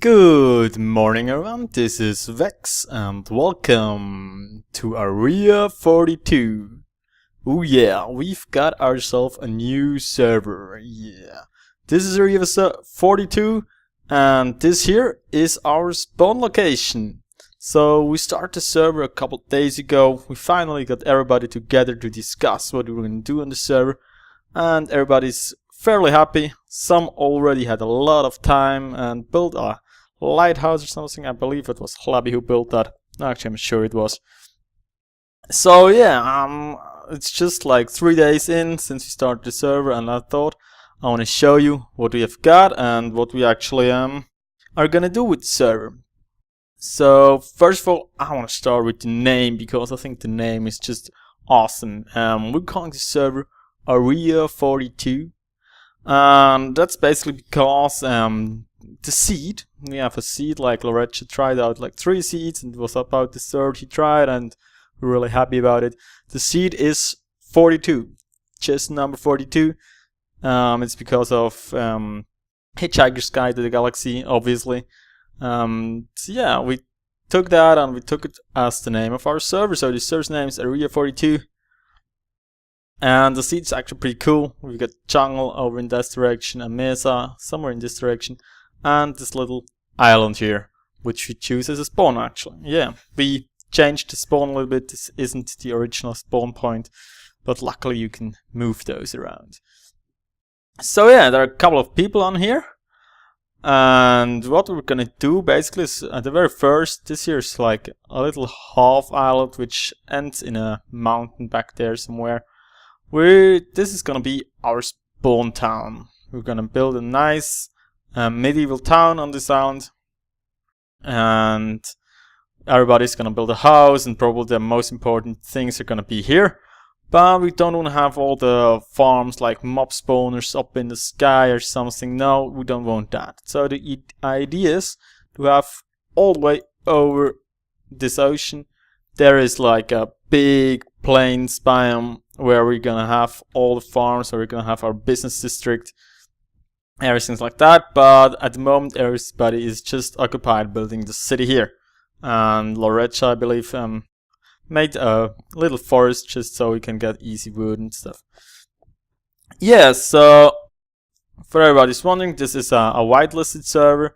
Good morning everyone, this is Vex and welcome to Area42. Oh yeah, we've got ourselves a new server, yeah. This is Area42 and this here is our spawn location. So we started the server a couple days ago. We finally got everybody together to discuss what we were going to do on the server. And everybody's fairly happy. Some already had a lot of time and built a lighthouse or something. I believe it was Hlabby who built that. Actually, I'm sure it was. So yeah, it's just like 3 days in since we started the server, and I thought I want to show you what we have got and what we actually are gonna do with the server. So first of all, I want to start with the name because I think the name is just awesome. We're calling the server Area42, and that's basically because the seed, we have a seed like Loreggia tried out like 3 seeds and it was about the third he tried and we're really happy about it. The seed is 42, just number 42. It's because of Hitchhiker's Guide to the Galaxy, obviously. So yeah, we took that and we took it as the name of our server. So the server's name is Area42. And the seed's actually pretty cool. We've got jungle over in this direction, a mesa somewhere in this direction, and this little island here, which we choose as a spawn actually. Yeah, we changed the spawn a little bit. This isn't the original spawn point, but luckily you can move those around. So yeah, there are a couple of people on here. And what we're gonna do basically is at the very first, this here is like a little half island which ends in a mountain back there somewhere. This is gonna be our spawn town. We're gonna build a nice medieval town on this island, and everybody's gonna build a house, and probably the most important things are gonna be here. But we don't want to have all the farms like mob spawners up in the sky or something. No, we don't want that. So the idea is to have all the way over this ocean there is like a big plains biome where we're gonna have all the farms, where we're gonna have our business district, everything's like that. But at the moment everybody is just occupied building the city here, and Loreggia, I believe, made a little forest just so we can get easy wood and stuff. Yeah, so for everybody's wondering, this is a whitelisted server,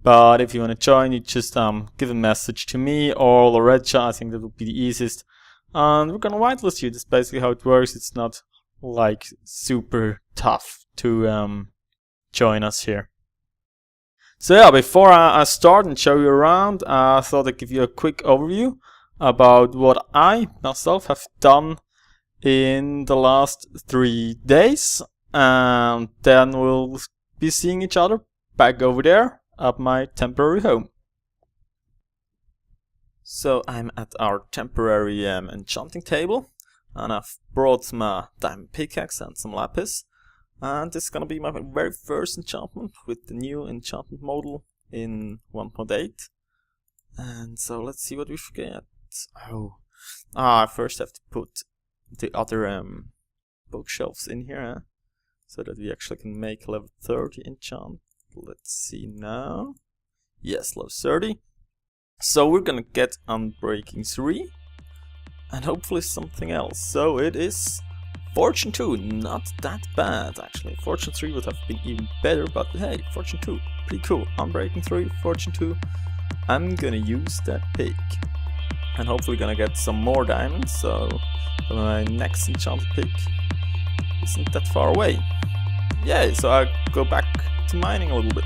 but if you want to join, you just give a message to me or Loreggia. I think that would be the easiest. And we're gonna whitelist you. That's basically how it works. It's not like super tough to join us here. So yeah, before I start and show you around, I thought I'd give you a quick overview about what I myself have done in the last 3 days, and then we'll be seeing each other back over there at my temporary home. So I'm at our temporary enchanting table, and I've brought my diamond pickaxe and some lapis, and this is gonna be my very first enchantment with the new enchantment model in 1.8. And so let's see what we forget. I first have to put the other bookshelves in here, so that we actually can make level 30 enchant. Let's see now. Yes, level 30. So we're gonna get Unbreaking 3 and hopefully something else. So it is Fortune 2, not that bad actually. Fortune 3 would have been even better, but hey, Fortune 2, pretty cool. Unbreaking 3, Fortune 2. I'm gonna use that pick. And hopefully gonna get some more diamonds, so my next enchanted pick isn't that far away. Yeah, so I go back to mining a little bit.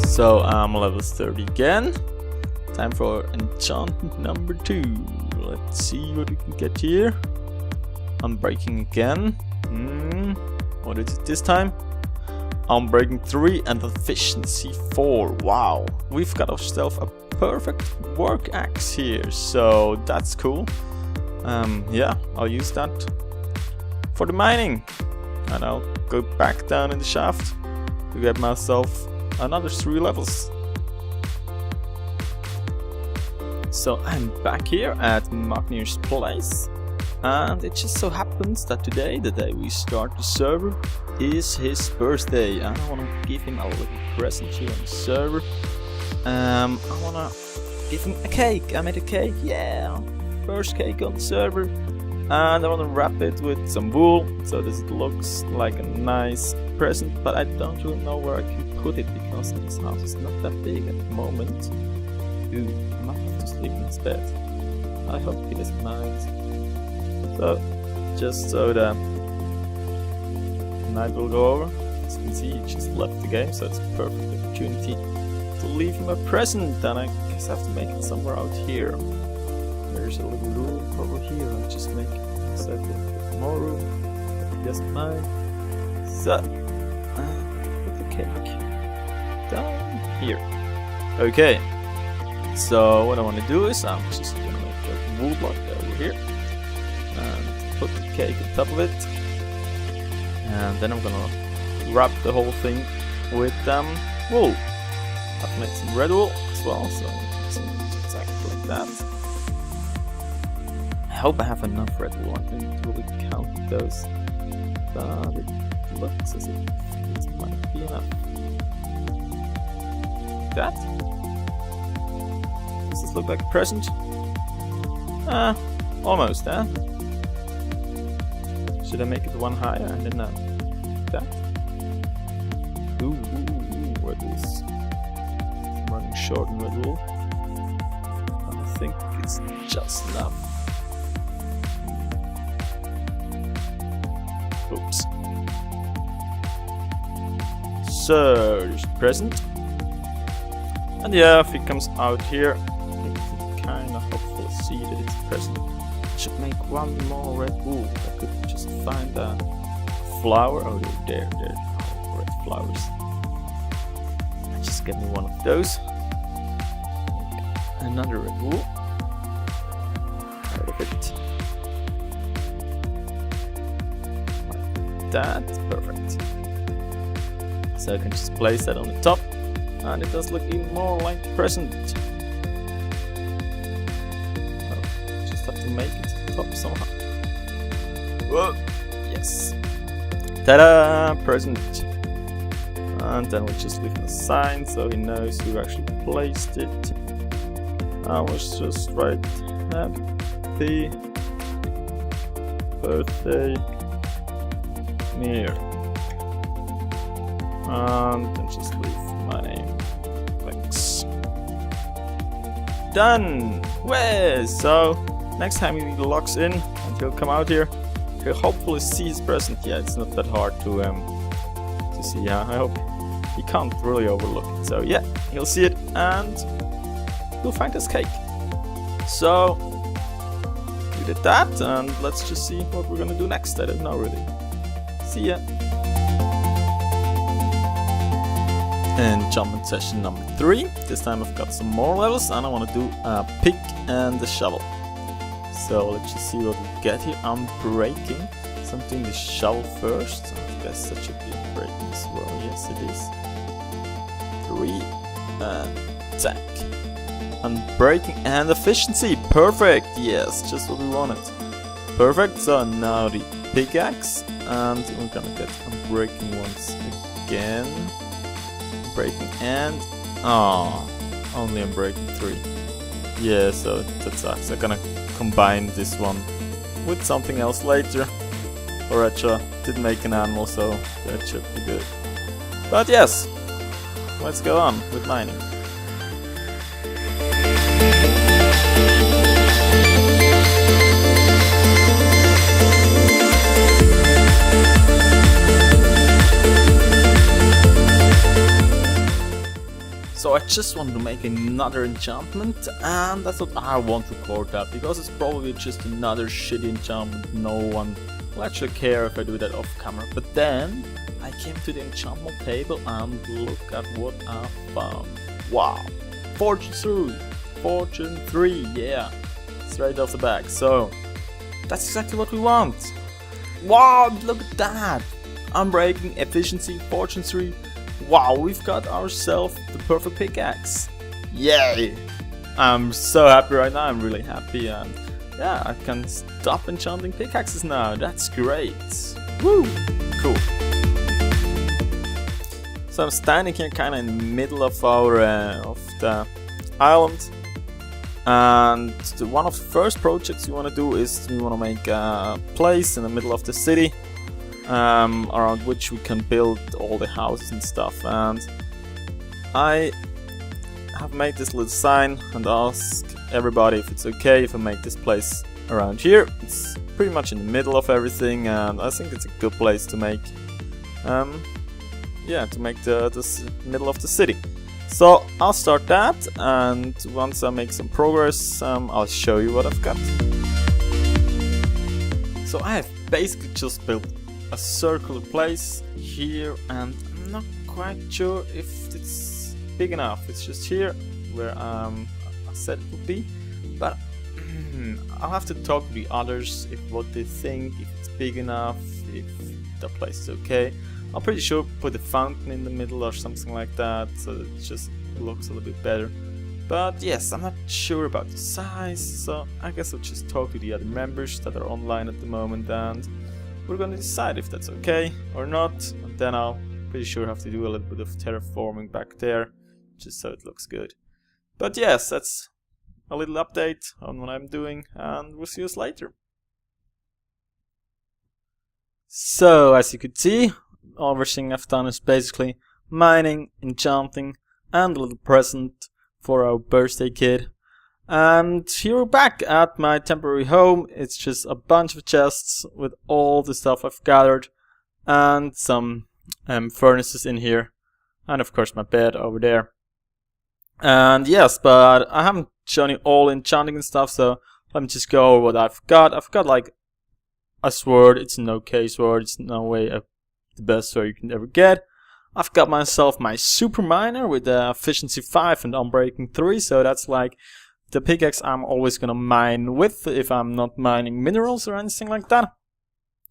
So I'm level 30 again. Time for enchantment number 2. Let's see what we can get here. Unbreaking again. What is it this time? Unbreaking 3 and efficiency 4. Wow, we've got ourselves a perfect work axe here, so that's cool. Yeah, I'll use that for the mining, and I'll go back down in the shaft to get myself another 3 levels. So I'm back here at Magnir's place, and it just so happens that today, the day we start the server, is his birthday, and I want to give him a little present here on the server. I want to give him a cake. I made a cake, yeah, first cake on the server, and I want to wrap it with some wool so that it looks like a nice present, but I don't really know where I can put it because this house is not that big at the moment. Ooh, I might have to sleep in his bed. I hope he doesn't mind. So, just so the night will go over. As you can see, he just left the game, so it's a perfect opportunity to leave him a present. And I guess I have to make it somewhere out here. There's a little room over here. I'll just make myself a bit more room. If he doesn't mind. So, put the cake down here. Okay. So what I want to do is I'm just going to make a wool block over here and put the cake on top of it, and then I'm going to wrap the whole thing with wool. I've made some red wool as well, so it's exactly like that. I hope I have enough red wool. I didn't really count those, but it looks as if it might be enough. Like that. Does this look like a present? Almost, huh? Should I make it one higher and then that? Ooh, red wool's running short in red wool. I think it's just enough. Oops. So, there's the present. And yeah, if it comes out here, you can kind of hopefully see that it's present. Should make one more red wool. I could just find a flower. Oh, there, red flowers. Just get me one of those. Another red wool. Out of it. Like that, perfect. So I can just place that on the top. And it does look even more like the present. Oh, just have to make it to the top somehow. Whoa! Yes! Ta-da! Present! And then we'll just leave him a sign so he knows who actually placed it. I was just write happy birthday Mir. And then just leave my name. Thanks. Done! Well, so next time he logs in and he'll come out here, he'll hopefully see his present. Yeah, it's not that hard to see. Yeah, I hope he can't really overlook it. So yeah, he'll see it and he'll find his cake. So we did that, and let's just see what we're gonna do next. I don't know really. See ya. Enchantment session number 3. This time I've got some more levels and I want to do a pick and a shovel. So let's just see what we get here. I'm breaking something, the shovel first. I guess that should be breaking as well. Yes, it is. 3 and attack. Unbreaking and efficiency. Perfect. Yes, just what we wanted. Perfect. So now the pickaxe, and we're gonna get unbreaking once again. Breaking and only unbreaking 3. Yeah, so that sucks. I'm gonna combine this one with something else later. Loreggia did make an animal, so that should be good. But yes, let's go on with mining. So I just wanted to make another enchantment, and I thought I won't record that because it's probably just another shitty enchantment. No one will actually care if I do that off camera. But then I came to the enchantment table and look at what I found. Wow! Fortune 3, yeah, straight off the back. So that's exactly what we want. Wow! Look at that! Unbreaking, efficiency, Fortune 3. wow, we've got ourselves the perfect pickaxe. Yay! I'm so happy right now, I'm really happy, and yeah, I can stop enchanting pickaxes now, that's great. Woo! Cool. So I'm standing here kind of in the middle of our of the island, and one of the first projects we want to do is we want to make a place in the middle of the city around which we can build all the houses and stuff. And I have made this little sign and ask everybody if it's okay if I make this place around here. It's pretty much in the middle of everything, and I think it's a good place to make yeah, to make the middle of the city. So I'll start that, and once I make some progress, I'll show you what I've got. So I have basically just built a circular place here, and I'm not quite sure if it's big enough. It's just here where I said it would be, but I'll have to talk to the others if what they think, if it's big enough, if the place is okay. I'm pretty sure put a fountain in the middle or something like that, so it just looks a little bit better. But yes, I'm not sure about the size, so I guess I'll just talk to the other members that are online at the moment, and we're gonna decide if that's okay or not. And then I'll pretty sure have to do a little bit of terraforming back there, just so it looks good. But yes, that's a little update on what I'm doing, and we'll see you later. So as you could see, everything I've done is basically mining, enchanting, and a little present for our birthday kid. And here we're back at my temporary home. It's just a bunch of chests with all the stuff I've gathered, and some furnaces in here, and of course my bed over there. And yes, but I haven't shown you all enchanting and stuff, so let me just go over what I've got. I've got like a sword. It's an okay sword. It's no way the best sword you can ever get. I've got myself my super miner with efficiency 5 and unbreaking 3, so that's like the pickaxe I'm always gonna mine with if I'm not mining minerals or anything like that.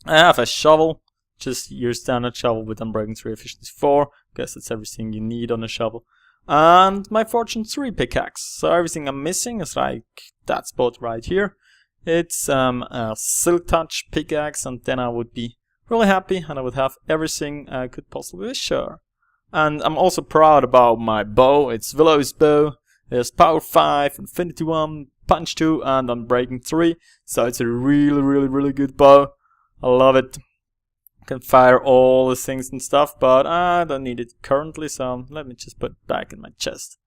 I have a shovel, just your standard shovel with unbreaking 3, efficiency 4. Guess that's everything you need on a shovel. And my fortune 3 pickaxe. So everything I'm missing is like that spot right here. It's a silk touch pickaxe, and then I would be really happy and I would have everything I could possibly wish for. And I'm also proud about my bow. It's Willow's bow. There's power 5, infinity 1, punch 2, and unbreaking 3. So it's a really good bow. I love it. Can fire all the things and stuff, but I don't need it currently, so let me just put it back in my chest.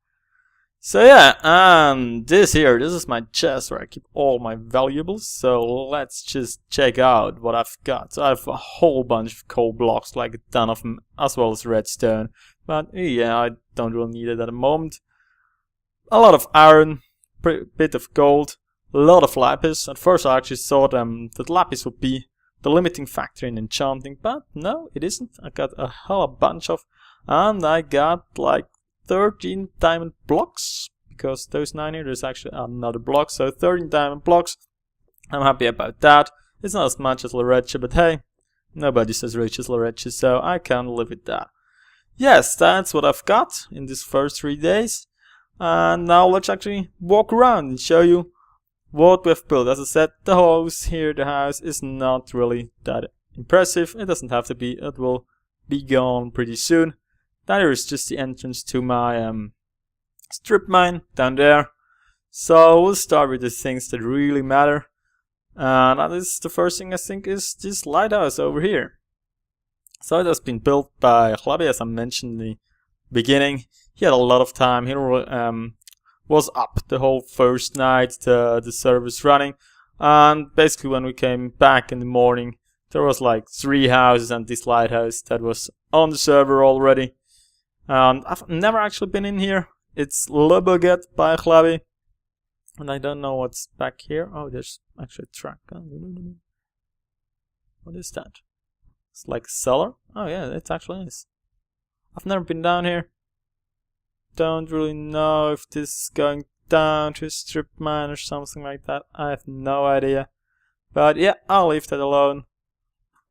So yeah, and this is my chest where I keep all my valuables. So let's just check out what I've got. So I have a whole bunch of coal blocks, like a ton of them, as well as redstone. But yeah, I don't really need it at the moment. A lot of iron, a bit of gold, a lot of lapis. At first I actually thought that lapis would be the limiting factor in enchanting, but no, it isn't. I got a hell of a bunch of, and I got like 13 diamond blocks, because those 9 here, there's actually another block, so 13 diamond blocks. I'm happy about that. It's not as much as Loreggia, but hey, nobody's as rich as Loreggia, so I can live with that. Yes, that's what I've got in these first 3 days, and now let's actually walk around and show you what we've built. As I said, the house is not really that impressive. It doesn't have to be. It will be gone pretty soon. That is just the entrance to my strip mine down there. So we'll start with the things that really matter. And that is the first thing I think is this lighthouse over here. So it has been built by Riede, as I mentioned in the beginning. He had a lot of time. He was up the whole first night, the server's running, and basically when we came back in the morning there was like 3 houses and this lighthouse that was on the server already. I've never actually been in here. It's Loreggia by Riede, and I don't know what's back here. Oh, there's actually a track. What is that? It's like a cellar? Oh yeah, it actually is. I've never been down here. Don't really know if this is going down to a strip mine or something like that. I have no idea. But yeah, I'll leave that alone.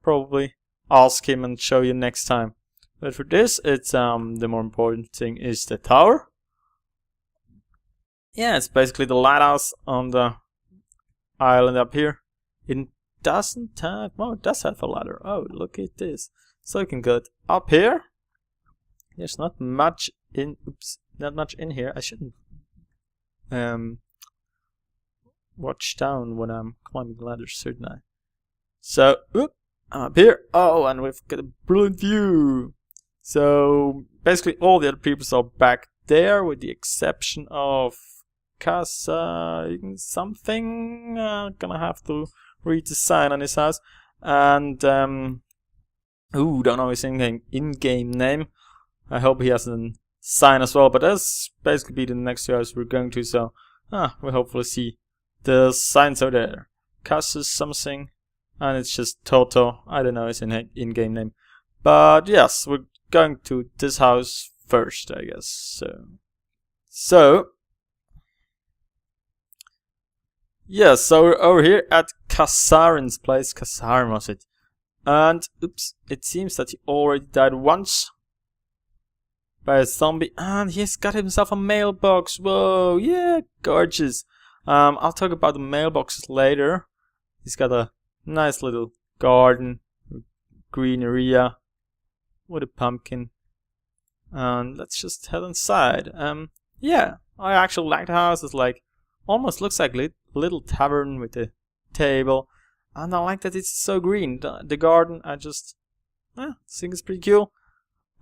Probably ask him and show you next time. But for this, it's the more important thing is the tower. Yeah, it's basically the lighthouse on the island up here. It doesn't have, well, it does have a ladder. Oh, look at this. So you can get up here. There's not much in, not much in here. I shouldn't watch down when I'm climbing ladders, shouldn't I? So, I'm up here. Oh, and we've got a brilliant view. So basically all the other people are back there with the exception of Casa something. Gonna have to read the sign on his house. And don't know his in-game name. I hope he has a sign as well, but that's basically be the next house we're going to, so we'll hopefully see the signs are there. Casa something, and it's just Toto. I don't know his in-game name. But yes, we're going to this house first, I guess. So yes, so we're over here at Kasarin's place. Kasarin was it? And oops, it seems that he already died once by a zombie, and he's got himself a mailbox. Whoa, yeah, gorgeous. I'll talk about the mailboxes later. He's got a nice little garden, green area with a pumpkin. And let's just head inside. Yeah, I actually like the house. It's like almost looks like a little tavern with a table, and I like that it's so green. The garden, I just think it's pretty cool.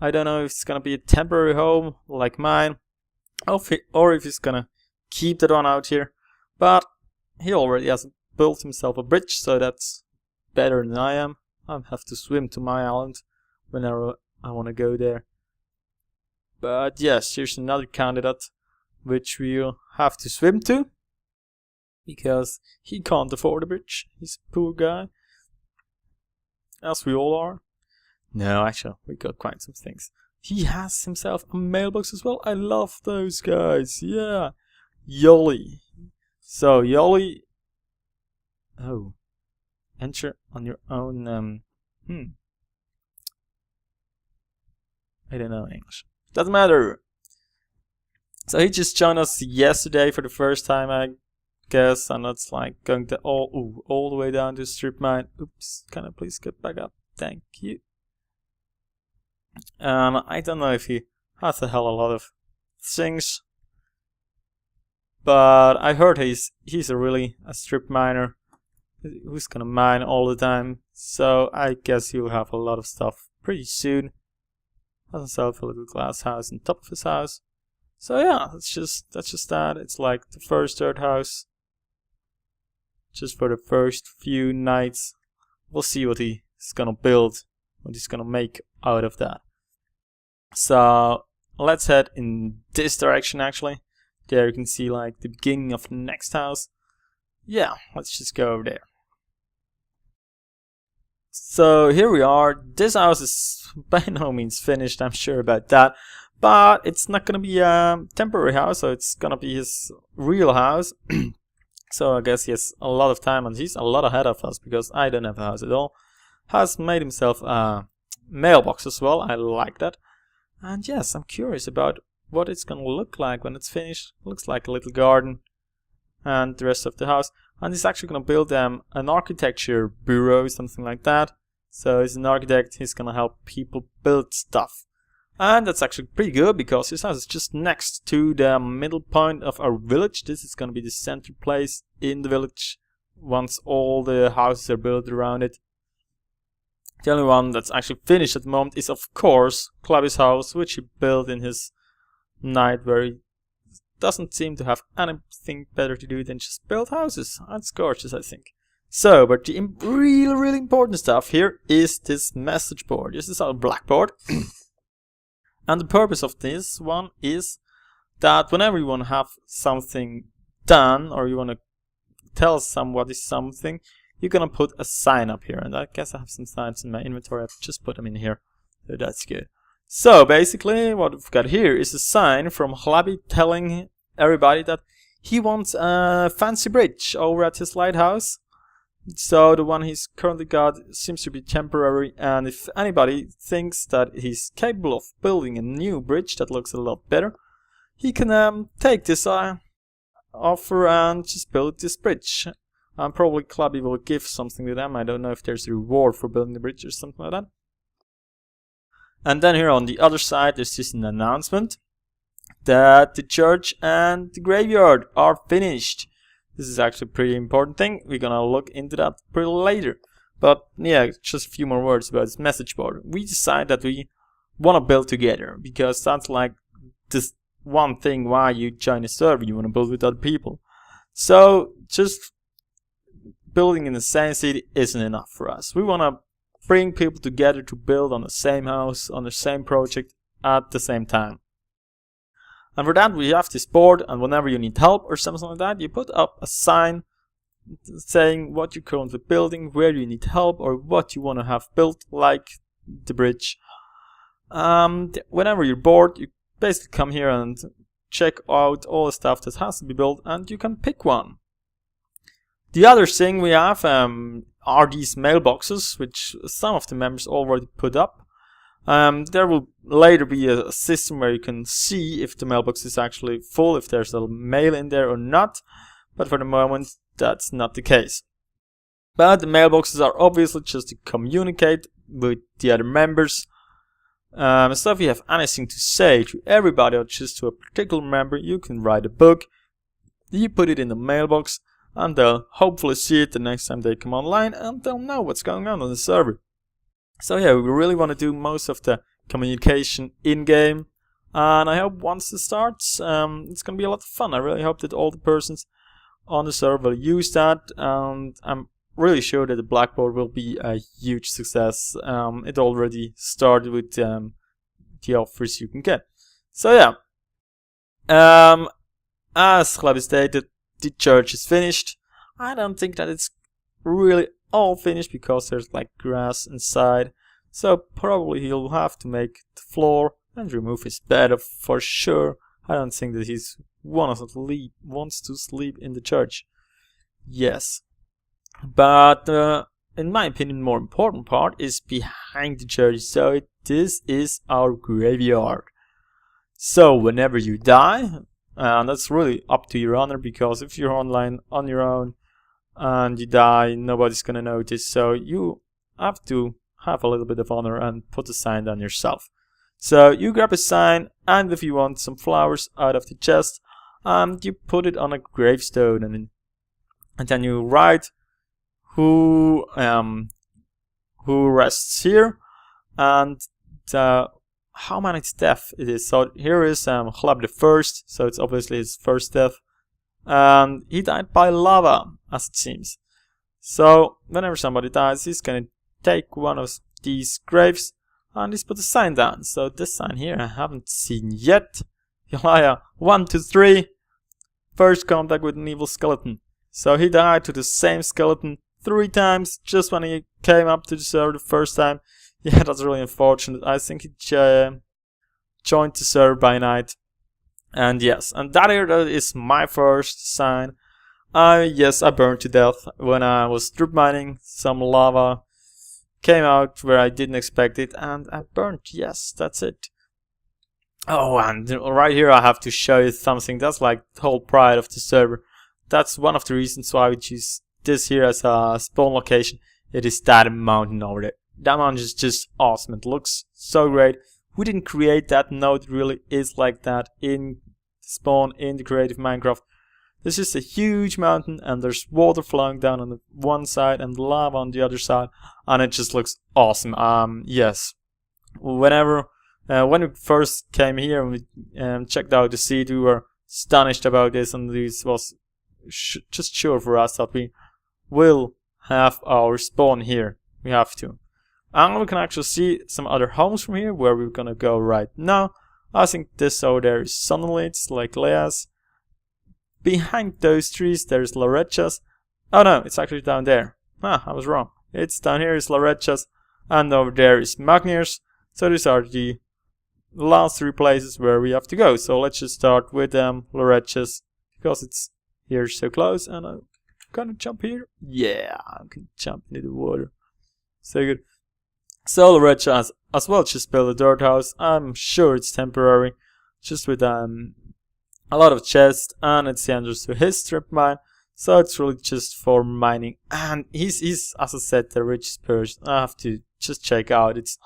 I don't know if it's gonna be a temporary home like mine, or if he's gonna keep that one out here. But he already has built himself a bridge, so that's better than I am. I have to swim to my island whenever I want to go there. But yes, here's another candidate which we'll have to swim to, because he can't afford a bridge. He's a poor guy, as we all are. No, actually, we got quite some things. He has himself a mailbox as well. I love those guys. Yeah. Yoli. So, Yoli. Oh. Enter on your own. I don't know English. Doesn't matter. So, he just joined us yesterday for the first time, I guess. And that's like going to all the way down to strip mine. Oops. Can I please get back up? Thank you. I don't know if he has a hell of a lot of things, but I heard he's a strip miner who's gonna mine all the time. So I guess he'll have a lot of stuff pretty soon. Has himself a little glass house on top of his house. So yeah, that's just that. It's like the first third house, just for the first few nights. We'll see what he's gonna build, what he's gonna make out of that. So let's head in this direction actually. There you can see like the beginning of the next house. Yeah, let's just go over there. So here we are. This house is by no means finished, I'm sure about that. But it's not gonna be a temporary house, so it's gonna be his real house. So I guess he has a lot of time, and he's a lot ahead of us because I don't have a house at all. Has made himself a mailbox as well. I like that. And yes, I'm curious about what it's gonna look like when it's finished. Looks like a little garden and the rest of the house. And he's actually gonna build an architecture bureau, something like that. So he's an architect, he's gonna help people build stuff. And that's actually pretty good because his house is just next to the middle point of our village. This is gonna be the center place in the village once all the houses are built around it. The only one that's actually finished at the moment is, of course, Clubby's house, which he built in his night, where he doesn't seem to have anything better to do than just build houses. That's gorgeous, I think. So, but the really important stuff here is this message board. This is our blackboard. And the purpose of this one is that whenever you want to have something done, or you want to tell somebody something, you're gonna put a sign up here, and I guess I have some signs in my inventory. I've just put them in here, so that's good. So basically, what we've got here is a sign from Hlabby telling everybody that he wants a fancy bridge over at his lighthouse. So the one he's currently got seems to be temporary, and if anybody thinks that he's capable of building a new bridge that looks a lot better, he can take this offer and just build this bridge. Probably Clubby will give something to them. I don't know if there's a reward for building the bridge or something like that. And then here on the other side there's just an announcement that the church and the graveyard are finished. This is actually a pretty important thing. We're gonna look into that pretty later. But yeah, just a few more words about this message board. We decided that we want to build together, because that's like this one thing why you join a server. You want to build with other people. So just building in the same city isn't enough for us. We want to bring people together to build on the same house, on the same project at the same time. And for that we have this board, and whenever you need help or something like that, you put up a sign saying what you're currently building, where you need help, or what you want to have built, like the bridge. Whenever you're bored, you basically come here and check out all the stuff that has to be built, and you can pick one. The other thing we have are these mailboxes, which some of the members already put up. There will later be a system where you can see if the mailbox is actually full, if there's a mail in there or not, but for the moment that's not the case. But the mailboxes are obviously just to communicate with the other members. So if you have anything to say to everybody or just to a particular member, you can write a book, you put it in the mailbox, and they'll hopefully see it the next time they come online, and they'll know what's going on the server. So yeah, we really want to do most of the communication in-game, and I hope once it starts, it's going to be a lot of fun. I really hope that all the persons on the server will use that, and I'm really sure that the Blackboard will be a huge success. It already started with the offers you can get. So yeah, as Clubby stated, the church is finished. I don't think that it's really all finished, because there's like grass inside, so probably he'll have to make the floor and remove his bed for sure. I don't think that he wants to sleep in the church. Yes, but in my opinion, more important part is behind the church. So this is our graveyard. So whenever you die, and that's really up to your honor, because if you're online on your own and you die, nobody's gonna notice. So you have to have a little bit of honor and put a sign down yourself. So you grab a sign, and if you want some flowers out of the chest, you put it on a gravestone, and then you write who rests here, and how many death it is. So here is Club the First, so it's obviously his first death. And he died by lava, as it seems. So whenever somebody dies, he's gonna take one of these graves and he's put a sign down. So this sign here I haven't seen yet. Elijah 1, 2, 3. First contact with an evil skeleton. So he died to the same skeleton 3 times just when he came up to the server the first time. Yeah, that's really unfortunate. I think he joined the server by night. And yes, and that here is my first sign. Yes, I burned to death when I was strip mining. Some lava came out where I didn't expect it, and I burned. Yes, that's it. Oh, and right here I have to show you something. That's like the whole pride of the server. That's one of the reasons why we choose this here as a spawn location. It is that mountain over there. That mountain is just awesome. It looks so great. We didn't create that. No, it really is like that in spawn in the creative Minecraft. This is a huge mountain, and there's water flowing down on the one side and lava on the other side, and it just looks awesome. Yes, when we first came here and we checked out the seed, we were astonished about this, and this was just sure for us that we will have our spawn here. We have to. And we can actually see some other homes from here, where we're gonna go right now. I think this over there is Sunlights, like Lea's. Behind those trees there's Loreggia's. Oh no, it's actually down there. Ah, I was wrong. It's down here is Loreggia's, and over there is Magnir's. So these are the last 3 places where we have to go. So let's just start with Loreggia's, because it's here so close, and Can I jump here? Yeah, I can jump into the water. So good. So Loreggia as well just built a dirt house. I'm sure it's temporary, just with a lot of chests, and it's the entrance to his strip mine. So it's really just for mining, and he's as I said the richest person. I have to just check out. It's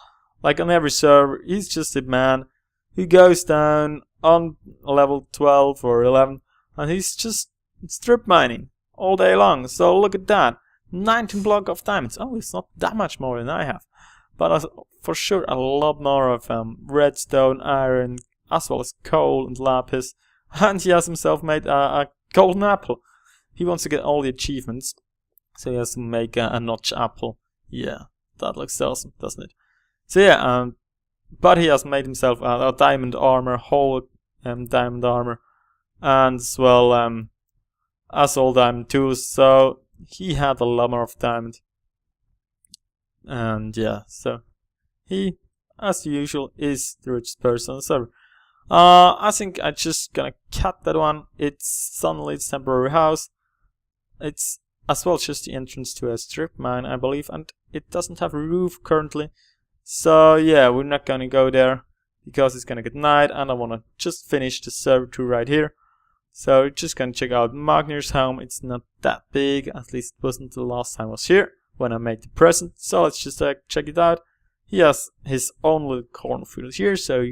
like on every server, he's just a man who goes down on level 12 or 11, and he's just strip mining all day long. So look at that, 19 block of diamonds. Oh, it's not that much more than I have, but for sure a lot more of redstone, iron, as well as coal and lapis. And he has himself made a golden apple. He wants to get all the achievements, so he has to make a notch apple. Yeah, that looks awesome, doesn't it? So yeah, but he has made himself a diamond armor, whole diamond armor, and as well as all diamond tools. So he had a lot more of diamond, and yeah, so he, as usual, is the richest person on the server. I think I'm just gonna cut that one. It's Sunlight's temporary house. It's as well just the entrance to a strip mine, I believe, and it doesn't have a roof currently. So yeah, we're not gonna go there because it's gonna get night, and I wanna just finish the server tour right here. So just gonna check out Magnir's home. It's not that big, at least it wasn't the last time I was here when I made the present. So let's just check it out. He has his own little cornfield here, so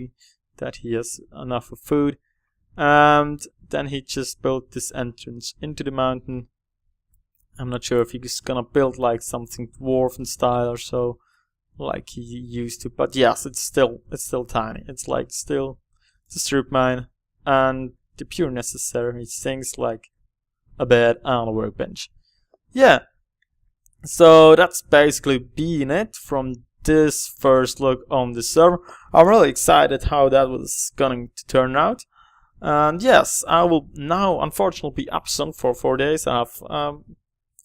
that he has enough of food, and then he just built this entrance into the mountain. I'm not sure if he's gonna build like something dwarven style or so, like he used to, but yes, it's still tiny. It's like still the strip mine, and the pure necessary things like a bed and a workbench. Yeah, so that's basically been it from this first look on the server. I'm really excited how that was going to turn out. And yes, I will now unfortunately be absent for 4 days. I have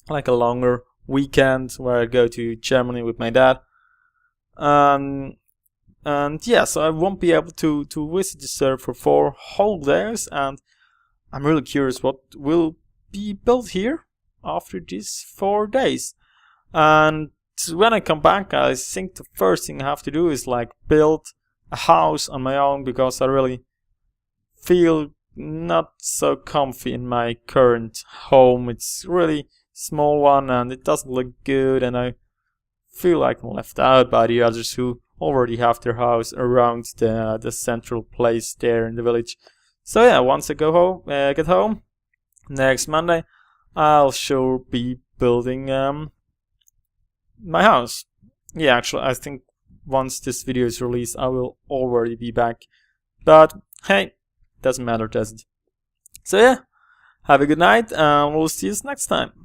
like a longer weekend where I go to Germany with my dad. And yeah, so I won't be able to visit the server for 4 whole days, and I'm really curious what will be built here after these 4 days. And when I come back, I think the first thing I have to do is like build a house on my own, because I really feel not so comfy in my current home. It's really small one and it doesn't look good, and I feel like I'm left out by the others who already have their house around the central place there in the village. So yeah, once I go home, get home next Monday, I'll sure be building my house. Yeah, actually, I think once this video is released, I will already be back. But hey, doesn't matter, does it? So yeah, have a good night, and we'll see you next time.